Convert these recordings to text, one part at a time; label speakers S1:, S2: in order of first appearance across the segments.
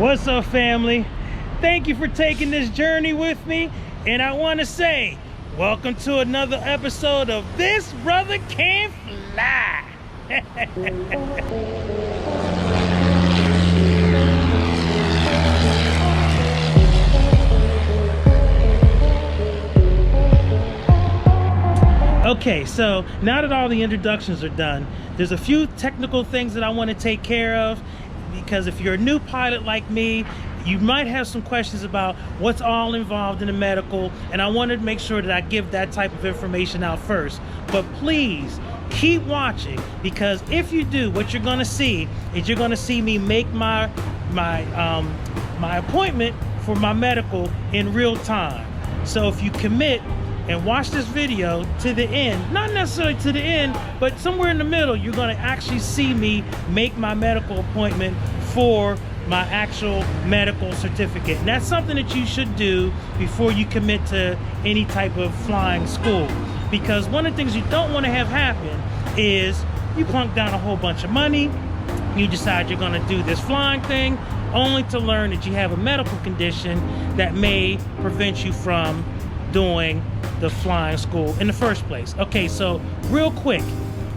S1: What's up, family? Thank you for taking this journey with me, and I want to say welcome to another episode of This Brother Can Fly. Okay, so now that all the introductions are done, there's a few technical things that I want to take care of, because if you're a new pilot like me, you might have some questions about what's all involved in the medical, and I wanted to make sure that I give that type of information out first. But please keep watching, because if you do, what you're going to see is you're going to see me make my appointment for my medical in real time. So if you commit and watch this video to the end, not necessarily to the end, but somewhere in the middle, you're going to actually see me make my medical appointment for my actual medical certificate. And that's something that you should do before you commit to any type of flying school, because one of the things you don't want to have happen is you plunk down a whole bunch of money, you decide you're going to do this flying thing, only to learn that you have a medical condition that may prevent you from doing the flying school in the first place. Okay, so real quick,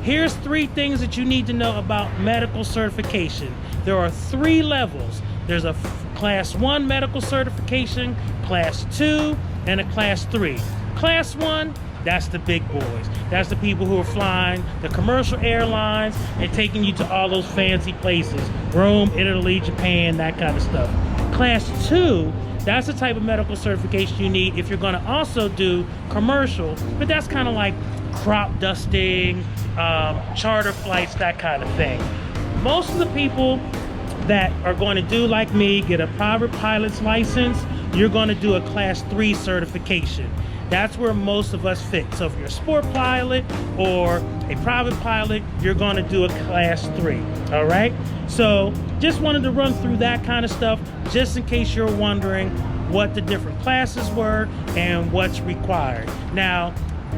S1: here's 3 things that you need to know about medical certification. There are 3 levels. There's a class 1 medical certification, class 2, and a class 3. Class 1, that's the big boys. That's the people who are flying the commercial airlines and taking you to all those fancy places, Rome, Italy, Japan, that kind of stuff. Class 2, that's the type of medical certification you need if you're going to also do commercial, but that's kind of like crop dusting, charter flights, that kind of thing. Most of the people that are going to do like me, get a private pilot's license, you're going to do a class 3 certification. That's where most of us fit. So if you're a sport pilot or a private pilot, you're going to do a class 3. All right, so just wanted to run through that kind of stuff just in case you're wondering what the different classes were and what's required. Now,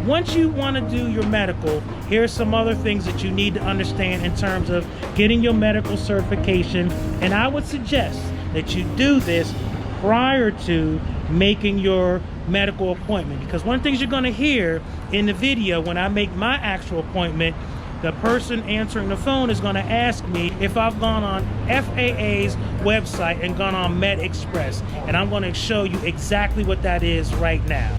S1: once you want to do your medical, here's some other things that you need to understand in terms of getting your medical certification. And I would suggest that you do this prior to making your medical appointment, because one of the things you're going to hear in the video when I make my actual appointment, the person answering the phone is going to ask me if I've gone on FAA's website and gone on MedExpress, and I'm going to show you exactly what that is right now.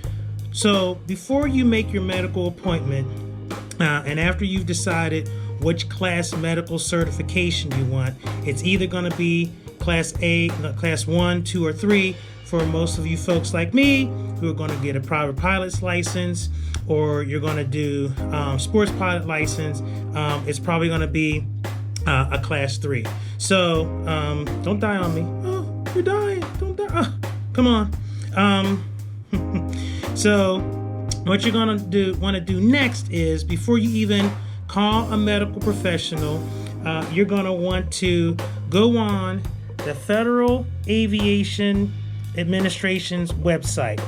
S1: So before you make your medical appointment, and after you've decided which class medical certification you want, it's either going to be class 1, 2, or 3 for most of you folks like me who are going to get a private pilot's license, or you're going to do sports pilot license. It's probably going to be a class 3. So don't die on me. Oh, you're dying. Don't die. Oh, come on. So what you're going to want to do next is, before you even call a medical professional, you're going to want to go on the Federal Aviation Administration's website.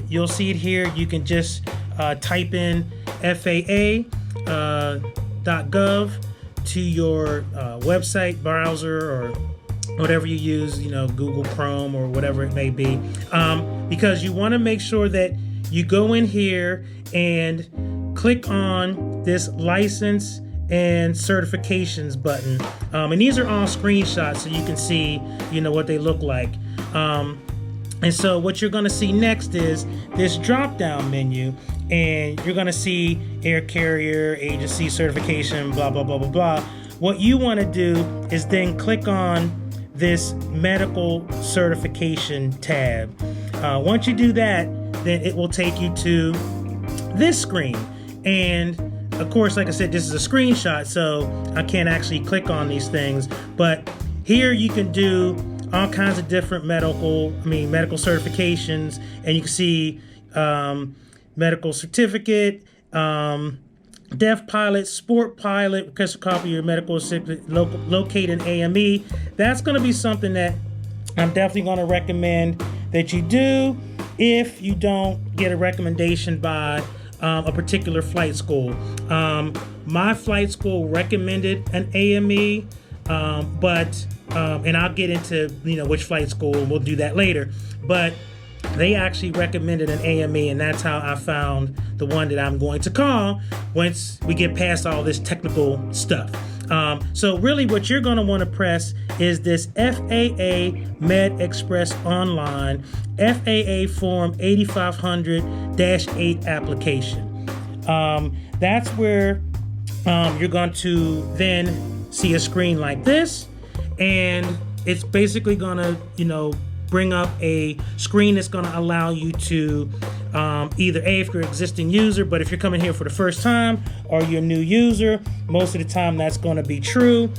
S1: You'll see it here. You can just type in FAA.gov to your website browser, or whatever you use, Google Chrome or whatever it may be, because you want to make sure that you go in here and click on this license and certifications button, and these are all screenshots so you can see what they look like. And so what you're going to see next is this drop down menu, and you're going to see air carrier, agency certification, blah blah blah blah blah. What you want to do is then click on this medical certification tab. Once you do that, then it will take you to this screen, and of course, like I said, this is a screenshot, so I can't actually click on these things, but here you can do all kinds of different medical certifications, and you can see medical certificate, deaf pilot, sport pilot, request a copy of your medical certificate, locate an AME. That's going to be something that I'm definitely going to recommend that you do if you don't get a recommendation by a particular flight school. My flight school recommended an AME, And I'll get into, which flight school, and we'll do that later. But they actually recommended an AME, and that's how I found the one that I'm going to call once we get past all this technical stuff. So really what you're going to want to press is this FAA Med Express Online FAA Form 8500-8 application. That's where you're going to then see a screen like this, and it's basically going to, bring up a screen that's going to allow you to either if you're an existing user, but if you're coming here for the first time, or you're a new user, most of the time that's going to be true.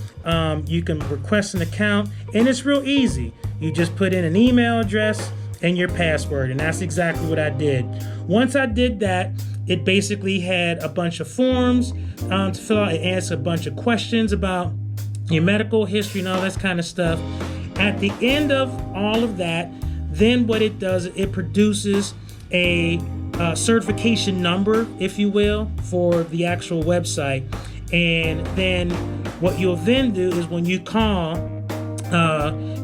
S1: You can request an account, and it's real easy. You just put in an email address and your password, and that's exactly what I did. Once I did that, it basically had a bunch of forms to fill out. It answered a bunch of questions about your medical history and all that kind of stuff. At the end of all of that, then what it does, it produces a certification number, if you will, for the actual website. And then what you'll then do is when you call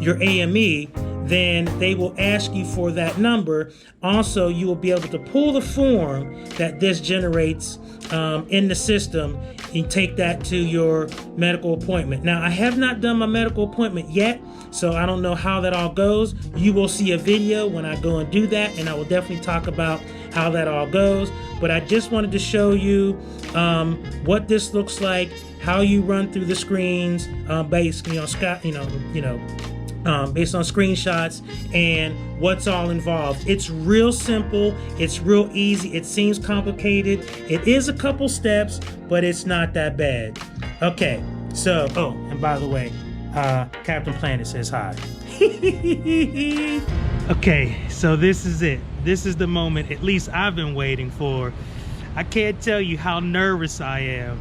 S1: your AME, then they will ask you for that number. Also, you will be able to pull the form that this generates in the system and take that to your medical appointment. Now, I have not done my medical appointment yet, so I don't know how that all goes. You will see a video when I go and do that, and I will definitely talk about how that all goes. But I just wanted to show you what this looks like, how you run through the screens, basically on based on screenshots and what's all involved. It's real simple. It's real easy. It seems complicated. It is a couple steps, but it's not that bad. Okay, so, and by the way, Captain Planet says hi. Okay, so this is it. This is the moment, at least I've been waiting for. I can't tell you how nervous I am.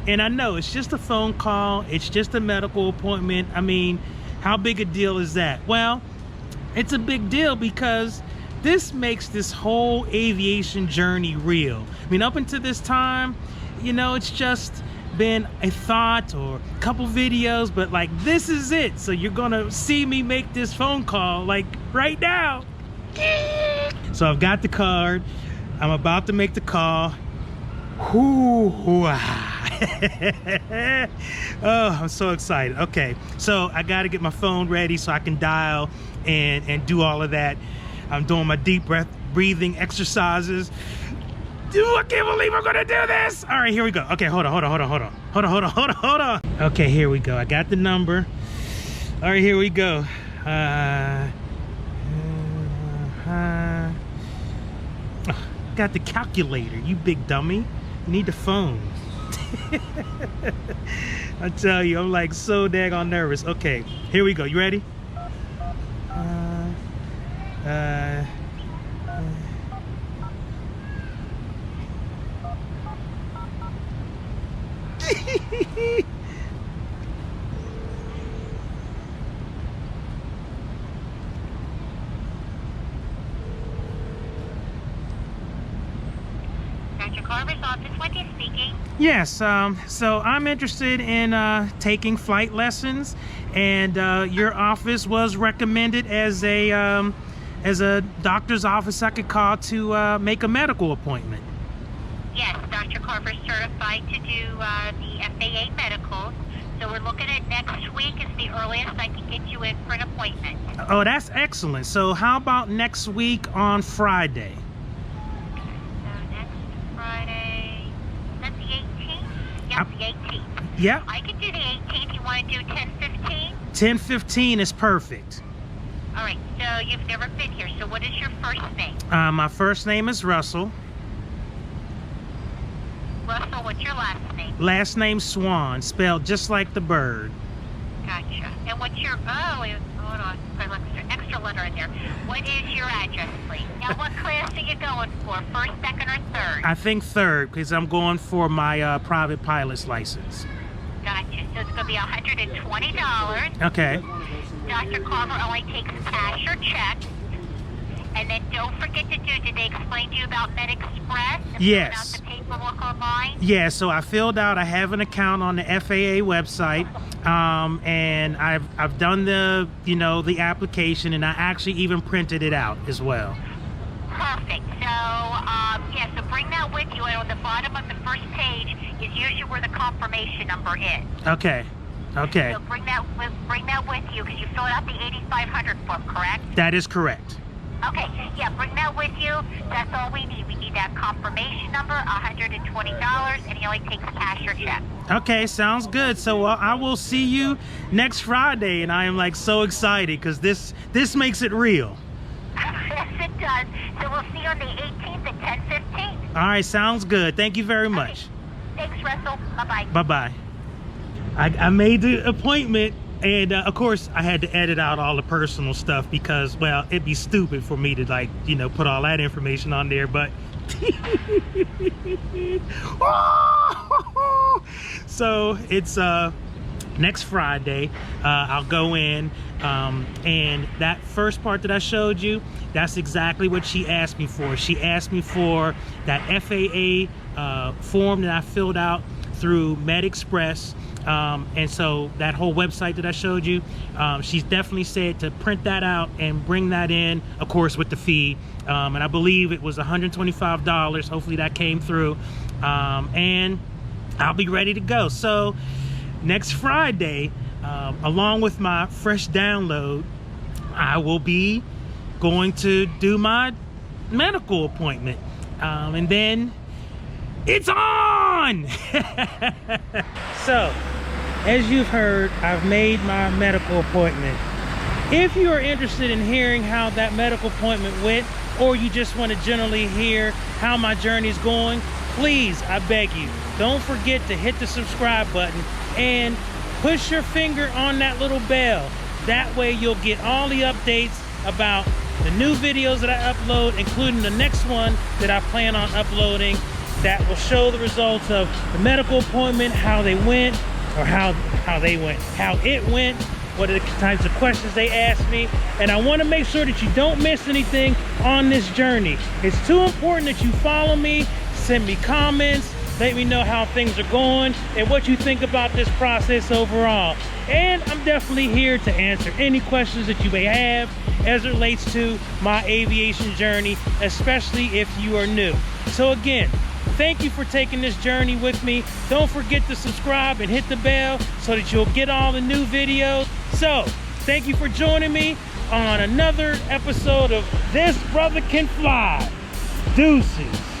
S1: And I know it's just a phone call. It's just a medical appointment. I mean, how big a deal is that? Well, it's a big deal because this makes this whole aviation journey real. I mean, up until this time, it's just been a thought or a couple videos, but like this is it. So you're gonna see me make this phone call like right now. So I've got the card. I'm about to make the call. Oh, I'm so excited. Okay, so I got to get my phone ready so I can dial and do all of that. I'm doing my deep breathing exercises. Dude, I can't believe I'm gonna do this. All right, here we go. Okay, hold on. Okay, here we go. I got the number. All right, here we go. Got the calculator, you big dummy. You need the phone. I tell you, I'm like so daggone nervous. Okay, here we go. You ready?
S2: Dr. Carver's office, Wendy speaking.
S1: Yes, so I'm interested in taking flight lessons, and your office was recommended as a doctor's office I could call to make a medical appointment.
S2: Yes, Dr. Carver's certified to do the FAA medicals, so we're looking at next week is the earliest I can get you in for an appointment.
S1: Oh, that's excellent. So how about next week on Friday?
S2: Friday, that's the 18th? Yes, the 18th.
S1: Yeah.
S2: I can do the 18th. You want to do 10:15?
S1: 10:15 is perfect.
S2: All right, so you've never been here, so what is your first name?
S1: My first name is Russell.
S2: Russell, what's your last name?
S1: Last name Swan, spelled just like the bird.
S2: Gotcha. And what's your, hold on, extra letter in there. What is your address, please? Now, what class are you going for? First, second, or third?
S1: I think third, because I'm going for my private pilot's license.
S2: Gotcha. So it's going to be $120.
S1: Okay.
S2: Dr. Carver only takes cash or check. And then don't forget to did they explain to you about MedExpress? And
S1: Yes.
S2: filling out the paperwork online?
S1: Yeah, so I have an account on the FAA website, and I've done the, the application, and I actually even printed it out as well.
S2: Perfect. So, yeah, so bring that with you. And on the bottom of the first page is usually where the confirmation number is.
S1: Okay. Okay.
S2: So bring that with you because you filled out the 8500 form, correct?
S1: That is correct.
S2: Okay, yeah, bring that with you. That's all we need. We need that confirmation number, $120, and he only takes cash or check.
S1: Okay, sounds good. So I will see you next Friday, and I am like so excited because this makes it real.
S2: Yes, it does. So we'll see you on the 18th at 10:15.
S1: All right, sounds good. Thank you very much.
S2: Okay. Thanks, Russell. Bye-bye.
S1: Bye-bye. I made the appointment, and of course I had to edit out all the personal stuff because, well, it'd be stupid for me to put all that information on there, but so it's next Friday. I'll go in, and that first part that I showed you, that's exactly what she asked me for. She asked me for that FAA form that I filled out through MedExpress. And so that whole website that I showed you, she's definitely said to print that out and bring that in, of course, with the fee. And I believe it was $125. Hopefully that came through. And I'll be ready to go. So next Friday, along with my fresh download, I will be going to do my medical appointment. And then it's on! So, as you've heard, I've made my medical appointment. If you are interested in hearing how that medical appointment went, or you just want to generally hear how my journey is going, please, I beg you, don't forget to hit the subscribe button and push your finger on that little bell. That way you'll get all the updates about the new videos that I upload, including the next one that I plan on uploading, that will show the results of the medical appointment, how they went, or how it went, what are the types of questions they asked me. And I want to make sure that you don't miss anything on this journey. It's too important that you follow me, send me comments, let me know how things are going and what you think about this process overall. And I'm definitely here to answer any questions that you may have as it relates to my aviation journey, especially if you are new. So again, thank you for taking this journey with me. Don't forget to subscribe and hit the bell so that you'll get all the new videos. So, thank you for joining me on another episode of This Brother Can Fly. Deuces.